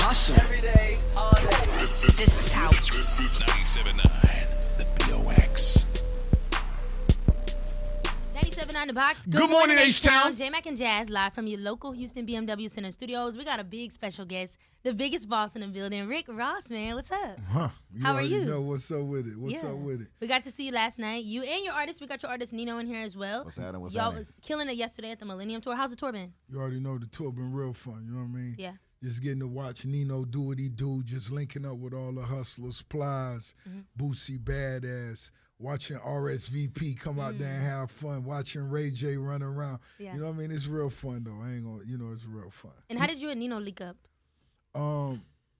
hustle. Every day, all day. This is how. This is 97.9, the BOX. 97.9 The Box. Good morning, H-Town. J-Mac and Jazz live from your local Houston BMW Center Studios. We got a big special guest, the biggest boss in the building, Rick Ross, man. What's up? How are you? Know what's up with it? What's up with it? We got to see you last night. You and your artist. We got your artist Nino in here as well. What's happening? Y'all was killing it yesterday at the Millennium Tour. How's the tour been? You already know the tour been real fun. You know what I mean? Yeah. Just getting to watch Nino do what he do, just linking up with all the hustlers, Plies, Boosie Badass, watching RSVP come out there and have fun, watching Ray J run around. Yeah. You know what I mean? It's real fun, though. I ain't gonna, it's real fun. And how did you and Nino link up?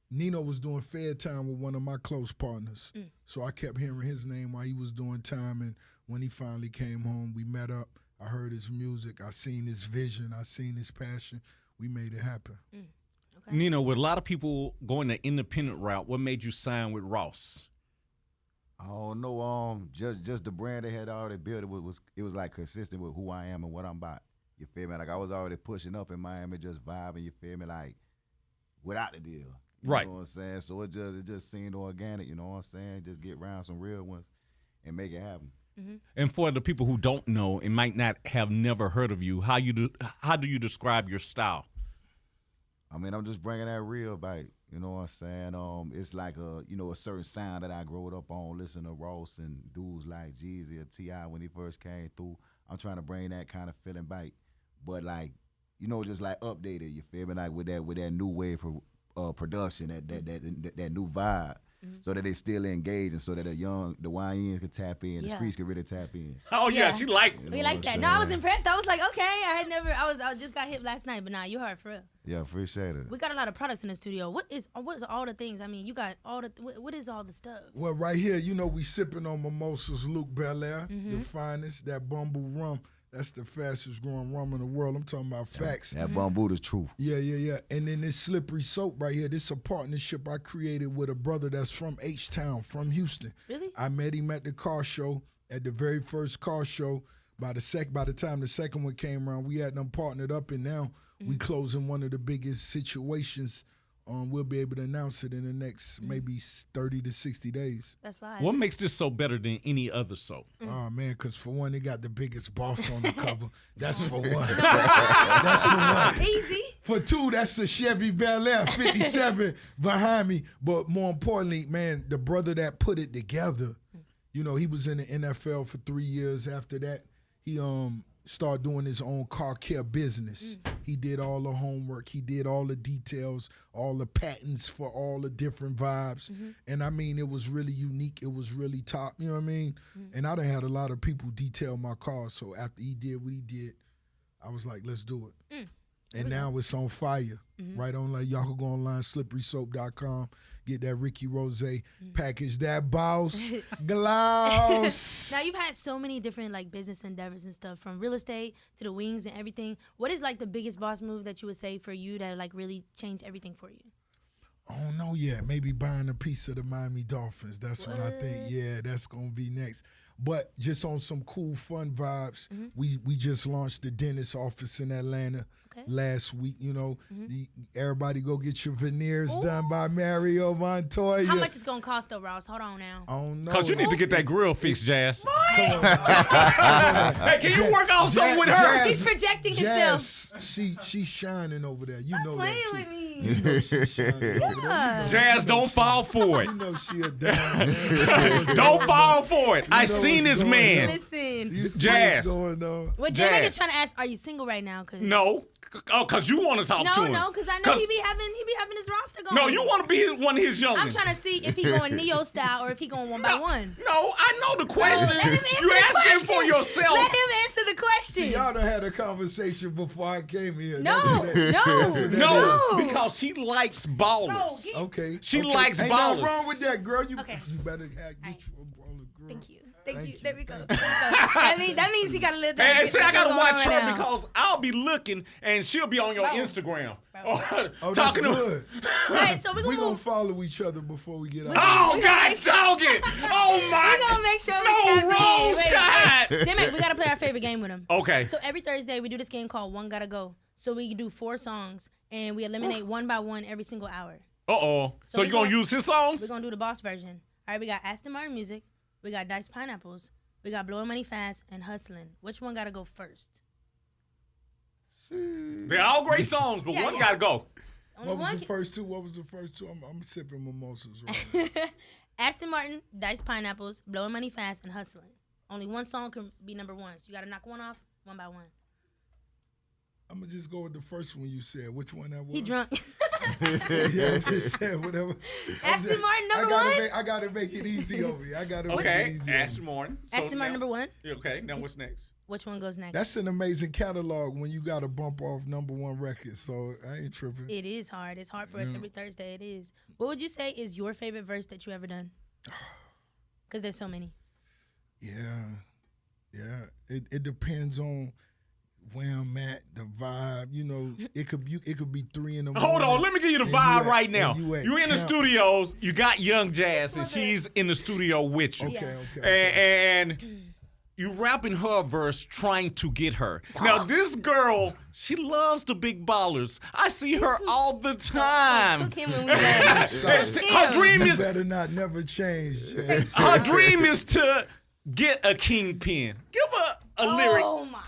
Nino was doing Fed time with one of my close partners. So I kept hearing his name while he was doing time. And when he finally came home, we met up. I heard his music. I seen his vision. I seen his passion. We made it happen. Okay. Nino, with a lot of people going the independent route, what made you sign with Ross? I don't know. Just the brand they had already built. It was like consistent with who I am and what I'm about. You feel me? Like I was already pushing up in Miami, just vibing. You feel me? Like without the deal. You know what I'm saying? So it just seemed organic. You know what I'm saying? Just get around some real ones and make it happen. And for the people who don't know and might not have never heard of you, how do you describe your style? I mean, I'm just bringing that real back. You know what I'm saying? It's like a certain sound that I grew up on, listening to Ross and dudes like Jeezy or T.I. when he first came through. I'm trying to bring that kind of feeling back, but like, just like updated. You feel me? Like with that new wave for production, that new vibe. So that they still engaging, so that the YNs could tap in, the streets could really tap in. Oh yeah, she like. We like that. No, I was impressed. I was like, okay, I just got hit last night, but nah, you hard for real. Yeah, appreciate it. We got a lot of products in the studio. What's all the things? I mean, you got all the. What is all the stuff? Well, right here, we sipping on Mimosas Luke Belaire, the finest, that Bumble rum. That's the fastest growing rum in the world. I'm talking about facts. That bamboo, the truth. Yeah. And then this slippery soap right here, this is a partnership I created with a brother that's from H-Town, from Houston. Really? I met him at the car show, at the very first car show. By the time the second one came around, we had them partnered up, and now we closing one of the biggest situations. We'll be able to announce it in the next maybe 30 to 60 days. That's live. What makes this so better than any other soap? Oh, man, because for one, they got the biggest boss on the cover. That's for one. That's for one. Easy. For two, that's the Chevy Bel Air 57 behind me. But more importantly, man, the brother that put it together, he was in the NFL for 3 years. After that, he started doing his own car care business. He did all the homework. He did all the details, all the patents for all the different vibes. And I mean, it was really unique. It was really top. You know what I mean? And I done had a lot of people detail my car. So after he did what he did, I was like, let's do it. And now it's on fire. Right on, like y'all can go online, slipperysoap.com. Get that Ricky Rozay package, that boss gloss. Now, you've had so many different business endeavors and stuff, from real estate to the wings and everything. What is the biggest boss move that you would say for you that really changed everything for you? I don't know yet. Maybe buying a piece of the Miami Dolphins. That's what I think. Yeah, that's going to be next. But just on some cool, fun vibes, we just launched the dentist office in Atlanta last week. Everybody go get your veneers done by Mario Montoya. How much it's going to cost, though, Ross? Hold on now. I don't know. Because you need to get that grill fixed, Jazz. Hey, can you work on something with her? He's projecting himself. She's shining over there. You know playing that too. with me. You know she's shining over there. Jazz, don't fall for it. You know she a dime. Don't fall for it. I seen this man. Listen. Jazz. What J-Mac is trying to ask, are you single right now? No. Oh, because you want to talk to him. No, because I know he be having his roster going. No, you want to be one of his youngins. I'm trying to see if he going Neo style or if he going one by one. No, I know the question. You asking for yourself. Let him answer the question. See, y'all done had a conversation before I came here. No, because she likes ballers. Bro, okay. She likes Ain't ballers. nothing wrong with that, girl. You better get you a baller, girl. Thank you. There we go. That means he gotta live that. And see, I gotta watch her right because I'll be looking and she'll be on your Instagram. Oh, that's talking good. Right, so we're gonna follow each other before we get out. Oh, God, dog it. Oh, my. We're gonna make sure No, Rose, God. J-Mac, we gotta play our favorite game with him. Okay. So every Thursday we do this game called One Gotta Go. So we do 4 songs and we eliminate one by one every single hour. Uh-oh. So we you going to gonna- use his songs? We're going to do the boss version. All right, we got Aston Martin Music. We got Diced Pineapples. We got Blowing Money Fast and Hustling. Which one got to go first? They're all great songs, but one got to go. Only What was one the first two? What was the first two? I'm sipping mimosas right now. Aston Martin, Diced Pineapples, Blowing Money Fast, and Hustling. Only one song can be number one. So you got to knock one off one by one. I'm going to just go with the first one you said. Which one that was? He drunk. Yeah, I'm just saying whatever. Aston Martin, number one? I got to make it easy over here. I got to make it Okay, easy over Aston here. Martin. Aston Martin, number one. Okay, now what's next? Which one goes next? That's an amazing catalog when you got to bump off number one record. So I ain't tripping. It is hard. It's hard for us every Thursday. It is. What would you say is your favorite verse that you ever done? Because there's so many. Yeah. It depends on where I'm at, the vibe. You know, it could be 3 in the morning. Hold on, let me give you the and vibe at- right now. and you at You in the camp. studios, you got Young Jas, and she's in the studio with you. Okay. And you rapping her verse trying to get her. Now, this girl, she loves the big ballers. I see her all the time. Cook him when we ready. Her dream You is better not never change. her dream is to get a kingpin. Give her a lyric. Oh my.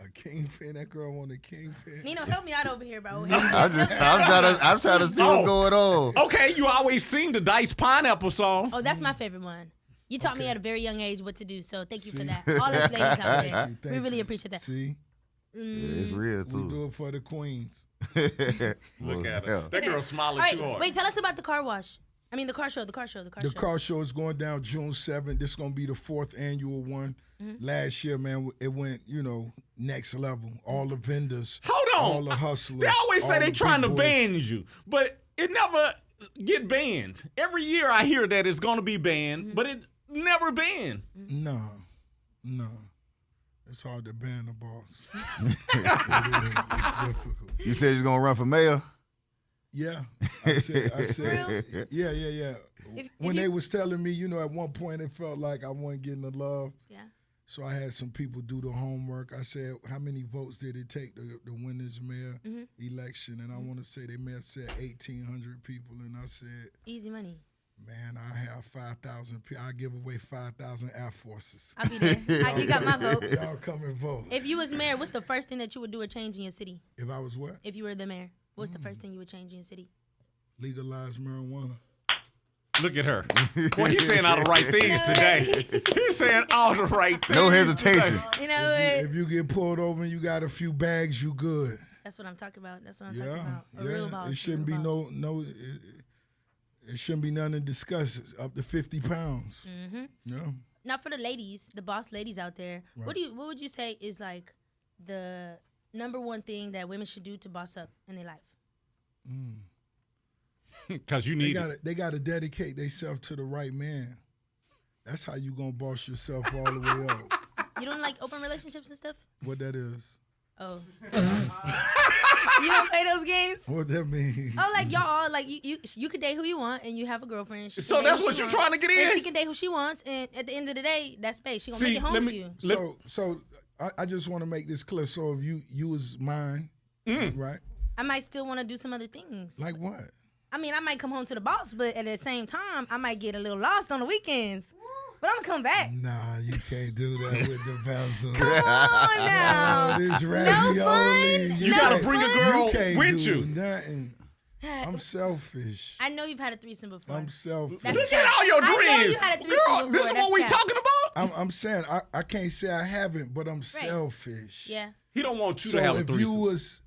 A kingpin. That girl want a kingpin. Nino, help me out over here, bro. I'm trying to see what's going on. Okay, you always sing the Diced Pineapple song. Oh, that's my favorite one. You taught me at a very young age what to do, so thank you for See? that. All us ladies out there, Thank we you. really appreciate that. See, Yeah, it's real we too. do it for the queens. Look at her. That girl All smiling right, too hard. wait. Tell us about the car wash. I mean, the car show. The car show. The car show is going down June 7th. This is going to be the 4th annual one. Last year, man, it went, next level. All the vendors. Hold on. All the hustlers. They always say all they the trying to big boys. ban you, but it never get banned. Every year I hear that it's going to be banned, but it never banned. No. It's hard to ban the boss. It is. It's difficult. You said you're gonna run for mayor? Yeah. I said, Real? yeah. If When you- they was telling me, at one point it felt like I wasn't getting the love. Yeah. So I had some people do the homework. I said, how many votes did it take to win this mayor election? And I want to say they may have said 1,800 people. And I said, Easy money. man, I have 5,000 people. I give away 5,000 Air Forces. I'll be there. You got my vote. Y'all come and vote. If you was mayor, what's the first thing that you would do or change in your city? If I was what? If you were the mayor, what's the first thing you would change in your city? Legalize marijuana. Look at her. Boy, he's saying all the right things today. He's saying all the right things. No hesitation. You know what? If you get pulled over and you got a few bags, you good. That's what I'm talking about. That's what I'm talking Yeah, about. A real boss. It shouldn't be real boss. it shouldn't be nothing to discuss. It's up to 50 pounds. Yeah. Now for the ladies, the boss ladies out there, what would you say is like the number one thing that women should do to boss up in their life? Because you They need gotta, they gotta dedicate themselves to the right man. That's how you gonna boss yourself all the way up. You don't like open relationships and stuff? What that is? Oh. You don't play those games? What that mean? Oh, like y'all all like you could date who you want and you have a girlfriend. She So can date that's who what she you're wants, trying to get And in? she can date who she wants, and at the end of the day, that's space. She gonna See, make it home let to me- you. So I just want to make this clear. So if you was mine, right? I might still want to do some other things. Like what? I mean, I might come home to the boss, but at the same time, I might get a little lost on the weekends. But I'm gonna come back. Nah, you can't do that with the vessel. Come on now. Oh, this No ravioli. fun. You No gotta fun. bring a girl can't with do you. nothing. I'm selfish. I know you've had a threesome before. I'm selfish. That's Look at all your I know dreams. you had a threesome Girl, before. this is That's what we cap. talking about? I'm saying I can't say I haven't, but I'm selfish. Yeah. He don't want you So to have a if you threesome. was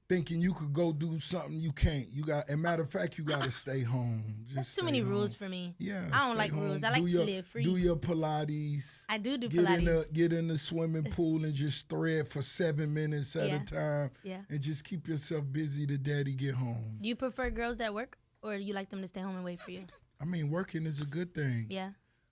thinking you could go do something, you can't. You got. And matter of fact, you got to stay home. Just That's too stay many home. rules for me. Yeah. I don't stay like home. rules. I like Do to your- live free. Do your Pilates. I do Get Pilates. get in the swimming pool and just thread for 7 minutes at Yeah. a time. Yeah. And just keep yourself busy till daddy get home. Do you prefer girls that work, or do you like them to stay home and wait for you? I mean, working is a good thing. Yeah.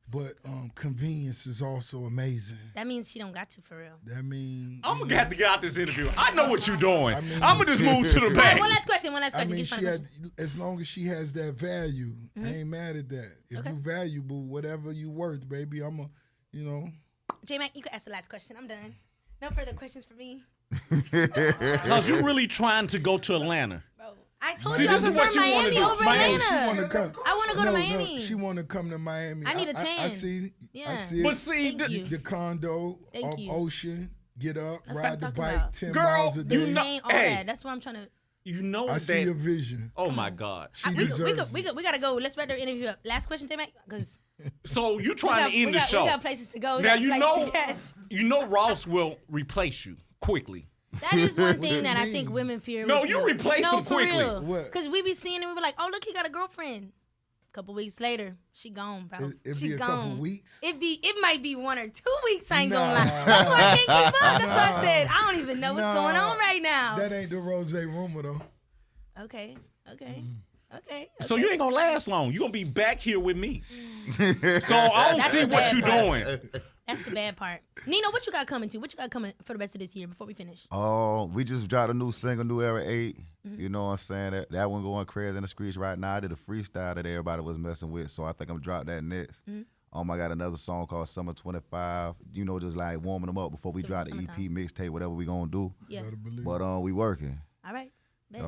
But convenience is also amazing. That means she don't got to for real. That means I'm gonna have to get out this interview. I know what you're doing. mean- I'm gonna just move to the All right, back. one last question. One last I question. mean, Get she final had, question. as long as she has that value, I ain't mad at that. If Okay. you valuable, whatever you worth, baby, I'm a, J-Mac, you can ask the last question. I'm done. No further questions for me. Because you're really trying to go to Atlanta. Bro, I told See, you I this is what prefer she wanna Miami do. over Miami. She Atlanta. wanna come. I wanna go to Miami. She want to come to Miami. I need a I tan. see. Yeah. I see it. But see, Thank you. The condo, Thank you. ocean, get up, That's what ride I'm the talking bike about. 10 Girl, miles a This day. know- ain't all hey. that. That's what I'm trying to. you know I see your that. vision. Oh my God. She We deserves it. gotta go. Let's wrap the interview up. Last question, J-Mac, because So you trying to end the we show? got places to go. We Now got you flights know, to catch. you know Ross will replace you quickly. That is one thing you that I mean? think women fear. No, with you replace no, them for quickly. real. What? Because we be seeing it, we be like, oh, look, he got a girlfriend. A couple weeks later, she gone, bro. It'd she be a gone. couple weeks. It might be 1 or 2 weeks. I ain't gonna Nah. lie. That's why I can't keep up. That's why I said I don't even know what's Nah. going on right now. That ain't the Rozay rumor though. Okay. Okay. So you ain't gonna last long. You gonna be back here with me. So I don't That's see the what bad you part. doing. That's the bad part. Nino, what you got coming to? What you got coming for the rest of this year before we finish? Oh, we just dropped a new single, New Era 8. Mm-hmm. You know what I'm saying? That one going crazy in the streets right now. I did a freestyle that everybody was messing with, so I think I'm drop that next. Mm-hmm. I got another song called Summer 25. You know, just like warming them up before we So drop the EP, summertime. mixtape, whatever we gonna do. Yeah. Better believe. But we working. All right. Bet.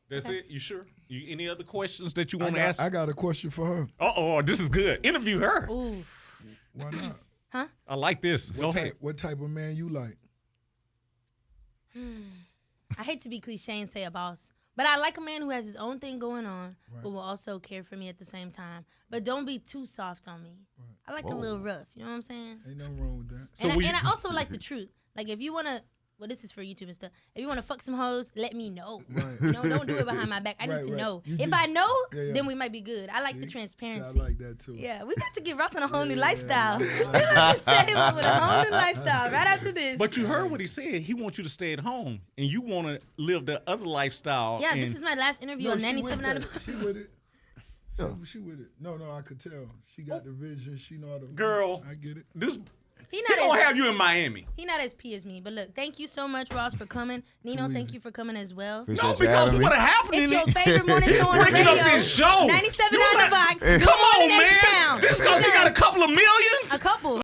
That's it. You sure? Any other questions that you I want to got, ask? I got a question for her. Oh, this is good. Interview her. Ooh. Why not? I like this. Go ahead. What type of man you like? I hate to be cliche and say a boss, but I like a man who has his own thing going on, but will also care for me at the same time. But don't be too soft on me. I like a little rough. You know what I'm saying? Ain't nothing wrong with that. So And I also like the truth. Like if you wanna, well, this is for YouTube and stuff. If you wanna fuck some hoes, let me know. Right. You know, don't do it behind my back. I need to Right. know. You If just- I know, yeah. then we might be good. I like the See, transparency. I like that too. Yeah, we got to get Ross on a whole new yeah, lifestyle. yeah. We're about to set him up with a whole new lifestyle right after this. But you heard what he said. He wants you to stay at home, and you want to live the other lifestyle. yeah, and this is my last interview No, on she 97 with out that. of She with it. She with it. No, I could tell. She got the vision. She know how to. Girl. I get it. this. He He not gonna as have you in Miami. he not as P as me. But look, thank you so much, Ross, for coming. Nino, thank you for coming as well. Appreciate No, you because having me. what happened It's in your it? favorite morning show on the Breaking radio. up this show. 97 You on the like- box. Good Come on, morning, man. H-Town. This because he got a couple of millions. A couple.